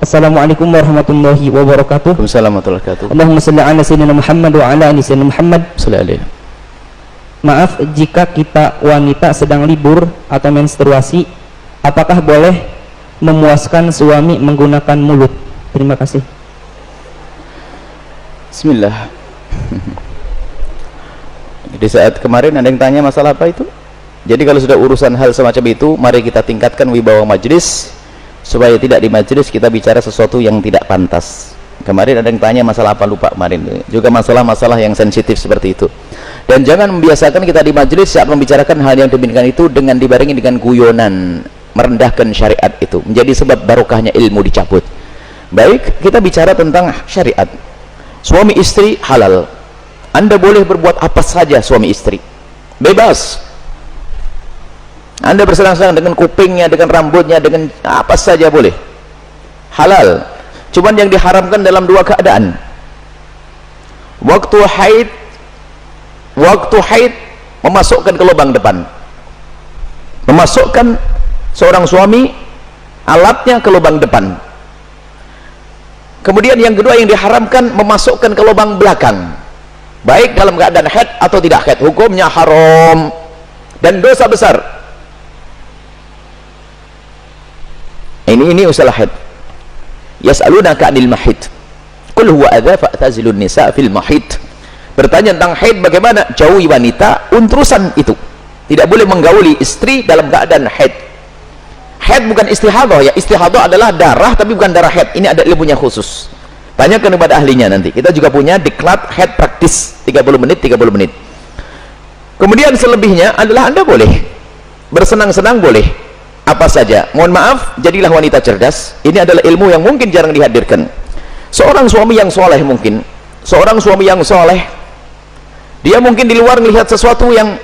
Assalamualaikum warahmatullahi wabarakatuh. Waalaikumsalam warahmatullahi wabarakatuh. Allahumma shalli ala sayyidina Muhammad wa ala ali sayyidina Muhammad. Sallallahu. Maaf jika kita wanita sedang libur atau menstruasi, apakah boleh memuaskan suami menggunakan mulut? Terima kasih. Bismillah. Di saat kemarin ada yang tanya masalah apa itu? Jadi kalau sudah urusan hal semacam itu, mari kita tingkatkan wibawa majelis supaya tidak di majelis kita bicara sesuatu yang tidak pantas. Kemarin ada yang tanya masalah apa, lupa kemarin. Juga masalah-masalah yang sensitif seperti itu. Dan jangan membiasakan kita di majelis saat membicarakan hal yang demikian itu dengan dibarengi dengan guyonan, merendahkan syariat itu. Menjadi sebab barokahnya ilmu dicabut. Baik, kita bicara tentang syariat. Suami istri halal. Anda boleh berbuat apa saja suami istri. Bebas. Anda bersenang-senang dengan kupingnya, dengan rambutnya, dengan apa saja boleh. Halal. Cuman yang diharamkan dalam dua keadaan. Waktu haid memasukkan ke lubang depan. Memasukkan seorang suami alatnya ke lubang depan. Kemudian yang kedua yang diharamkan memasukkan ke lubang belakang. Baik dalam keadaan haid atau tidak haid, hukumnya haram dan dosa besar. Ini usalah haid. Yas'alunaka 'anil mahid. Qul huwa adza fa'tazilun nisa fil mahid. Bertanya tentang haid, bagaimana? Jauhi wanita untrusan itu. Tidak boleh menggauli istri dalam keadaan haid. Haid bukan istihadah ya. Istihadah adalah darah tapi bukan darah haid. Ini ada ilmunya khusus. Tanyakan kepada ahlinya nanti. Kita juga punya diklat haid praktis 30 menit. Kemudian selebihnya adalah Anda boleh bersenang-senang, boleh apa saja. Mohon maaf, jadilah wanita cerdas. Ini adalah ilmu yang mungkin jarang dihadirkan. Seorang suami yang soleh mungkin, seorang suami yang soleh, dia mungkin di luar melihat sesuatu yang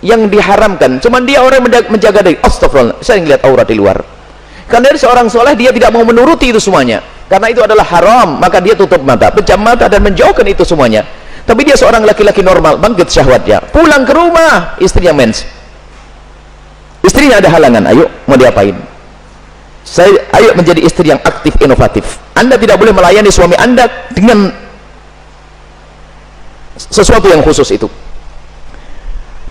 diharamkan, cuman dia orang menjaga diri. Astagfirullah, saya melihat aurat di luar. Karena dari seorang soleh, dia tidak mau menuruti itu semuanya, karena itu adalah haram, maka dia tutup mata, pejam mata dan menjauhkan itu semuanya. Tapi dia seorang laki-laki normal, bangkit syahwatnya, pulang ke rumah, istrinya mens, istrinya ada halangan, ayo mau diapain? Ayo menjadi istri yang aktif, inovatif. Anda tidak boleh melayani suami Anda dengan sesuatu yang khusus itu.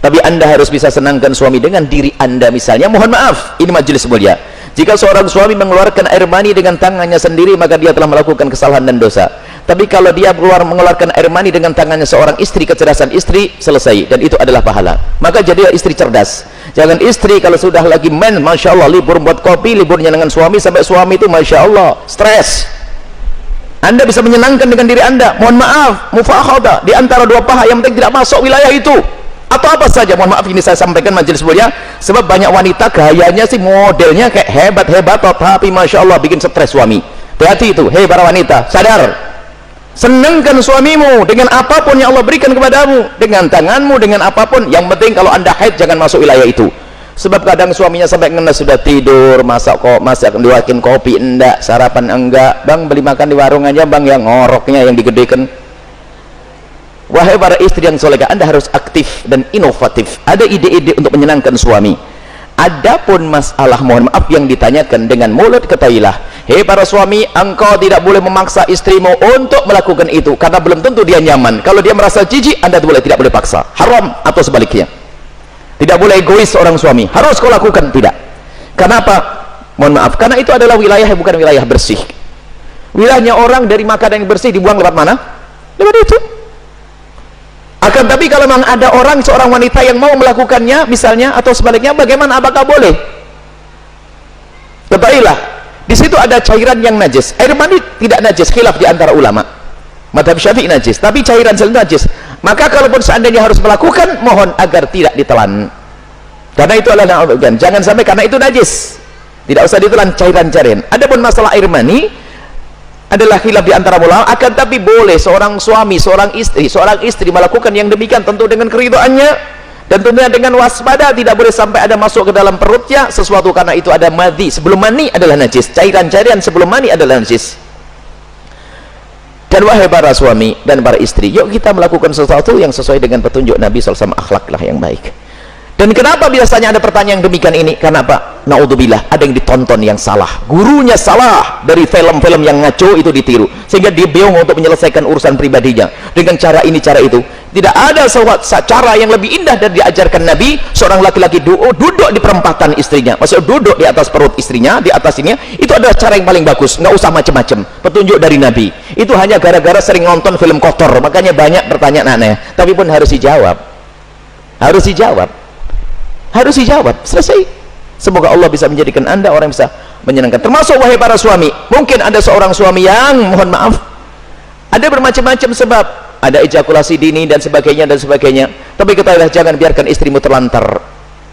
Tapi Anda harus bisa senangkan suami dengan diri Anda misalnya. Mohon maaf, ini majelis mulia. Jika seorang suami mengeluarkan air mani dengan tangannya sendiri, maka dia telah melakukan kesalahan dan dosa. Tapi kalau dia mengeluarkan air mani dengan tangannya seorang istri, kecerdasan istri, selesai. Dan itu adalah pahala. Maka jadilah istri cerdas. Jangan istri kalau sudah lagi Masya Allah, libur buat kopi, liburnya dengan suami, sampai suami itu Masya Allah, stres. Anda bisa menyenangkan dengan diri Anda. Mohon maaf, mufakhadah di antara dua paha yang penting tidak masuk wilayah itu. Atau apa saja, mohon maaf ini saya sampaikan majelis mulia, sebab banyak wanita gayanya sih modelnya kayak hebat-hebat, tapi Masya Allah bikin stres suami. Hati-hati itu, hei para wanita, sadar. Senangkan suamimu dengan apapun yang Allah berikan kepadamu, dengan tanganmu, dengan apapun. Yang penting kalau Anda haid jangan masuk wilayah itu. Sebab kadang suaminya sampai ngenes sudah tidur, masak diwakin kopi enggak, sarapan enggak, bang beli makan di warung aja bang, yang ngoroknya yang digedekan. Wahai para istri yang solehah, Anda harus aktif dan inovatif. Ada ide-ide untuk menyenangkan suami. Adapun masalah mohon maaf yang ditanyakan dengan mulut, ketahuilah, hei para suami, engkau tidak boleh memaksa istrimu untuk melakukan itu, karena belum tentu dia nyaman. Kalau dia merasa jijik, Anda tidak boleh paksa. Haram atau sebaliknya. Tidak boleh egois seorang suami. Harus kau lakukan, tidak. Kenapa? Mohon maaf, karena itu adalah wilayah yang bukan wilayah bersih. Wilayahnya orang dari makanan yang bersih dibuang lewat mana? Lewat itu. Akan tapi kalau memang ada seorang wanita yang mau melakukannya misalnya atau sebaliknya, bagaimana, apakah boleh? Ketahuilah, di situ ada cairan yang najis. Air mani tidak najis, khilaf di antara ulama. Mazhab Syafi'i najis, tapi cairan selain najis. Maka kalaupun seandainya harus melakukan, mohon agar tidak ditelan. Karena itu adalah jangan sampai karena itu najis. Tidak usah ditelan cairan-cairan. Adapun masalah air mani adalah khilaf di antara ulama, akan tapi boleh seorang suami, seorang istri melakukan yang demikian tentu dengan keridhaannya dan tentunya dengan waspada. Tidak boleh sampai ada masuk ke dalam perutnya sesuatu, karena itu ada madhi. Sebelum mani adalah najis, cairan-cairan sebelum mani adalah najis. Dan wahai para suami dan para istri, yuk kita melakukan sesuatu yang sesuai dengan petunjuk Nabi SAW, akhlaklah yang baik. Dan kenapa biasanya ada pertanyaan demikian ini? Karena apa? Naudzubillah, ada yang ditonton yang salah, gurunya salah, dari film-film yang ngaco itu ditiru, sehingga dia bingung untuk menyelesaikan urusan pribadinya dengan cara ini cara itu. Tidak ada cara yang lebih indah dari diajarkan Nabi. Seorang laki-laki duduk di perempatan istrinya, maksudnya duduk di atas perut istrinya, di atas ini, itu adalah cara yang paling bagus. Nggak usah macam-macam, petunjuk dari Nabi. Itu hanya gara-gara sering nonton film kotor, makanya banyak pertanyaan aneh, tapi pun harus dijawab, harus dijawab, harus dijawab, selesai. Semoga Allah bisa menjadikan Anda orang yang bisa menyenangkan. Termasuk wahai para suami, mungkin ada seorang suami yang, mohon maaf, ada bermacam-macam sebab, ada ejakulasi dini dan sebagainya dan sebagainya, tapi ketahuilah, jangan biarkan istrimu terlantar.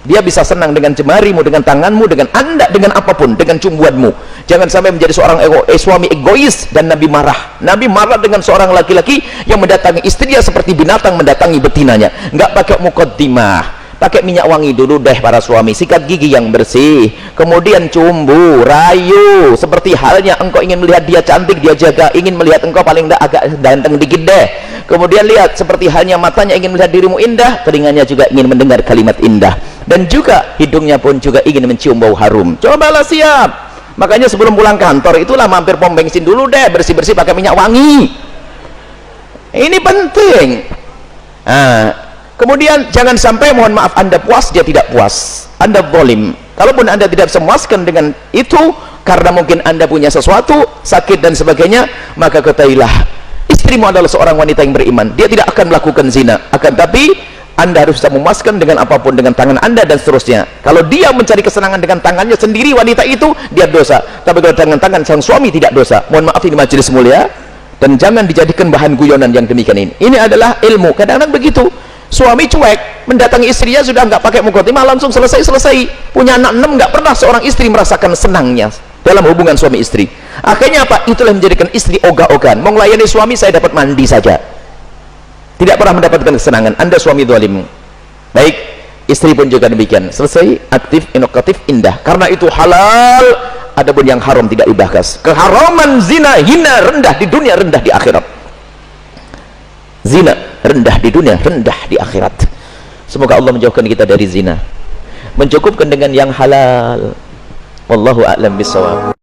Dia bisa senang dengan jemarimu, dengan tanganmu, dengan anda, dengan apapun, dengan cumbuanmu. Jangan sampai menjadi seorang suami egois. Dan Nabi marah. Nabi marah dengan seorang laki-laki yang mendatangi istrinya seperti binatang mendatangi betinanya. Nggak pakai muqaddimah, pakai minyak wangi dulu deh para suami, sikat gigi yang bersih, kemudian cumbu, rayu, seperti halnya engkau ingin melihat dia cantik, dia jaga, ingin melihat engkau paling tidak agak ganteng dikit deh. Kemudian lihat, seperti halnya matanya ingin melihat dirimu indah, telinganya juga ingin mendengar kalimat indah, dan juga hidungnya pun juga ingin mencium bau harum. Cobalah siap. Makanya sebelum pulang kantor itulah mampir pom bensin dulu deh, bersih-bersih pakai minyak wangi. Ini penting. Kemudian jangan sampai, mohon maaf, Anda puas, dia tidak puas, Anda zalim. Kalaupun Anda tidak bisa memuaskan dengan itu, karena mungkin Anda punya sesuatu, sakit dan sebagainya, maka ketahuilah, istrimu adalah seorang wanita yang beriman. Dia tidak akan melakukan zina, akan tapi Anda harus bisa memuaskan dengan apapun, dengan tangan Anda dan seterusnya. Kalau dia mencari kesenangan dengan tangannya sendiri, wanita itu, dia dosa. Tapi kalau dengan tangan sang suami, tidak dosa. Mohon maaf, ini majelis mulia, dan jangan dijadikan bahan guyonan yang demikian ini. Ini adalah ilmu. Kadang-kadang begitu, suami cuek, mendatangi istrinya sudah nggak pakai muqaddimah, langsung selesai. Punya anak 6, nggak pernah seorang istri merasakan senangnya dalam hubungan suami istri. Akhirnya apa? Itulah yang menjadikan istri ogah-ogahan. Mau melayani suami, saya dapat mandi saja, tidak pernah mendapatkan kesenangan. Anda suami zalim. Baik, istri pun juga demikian. Selesai, aktif, inovatif, indah. Karena itu halal. Adapun yang haram tidak dibahas. Keharaman zina, hina, rendah di dunia, rendah di akhirat. Zina rendah di dunia, rendah di akhirat. Semoga Allah menjauhkan kita dari zina, mencukupkan dengan yang halal. Wallahu a'lam bishawab.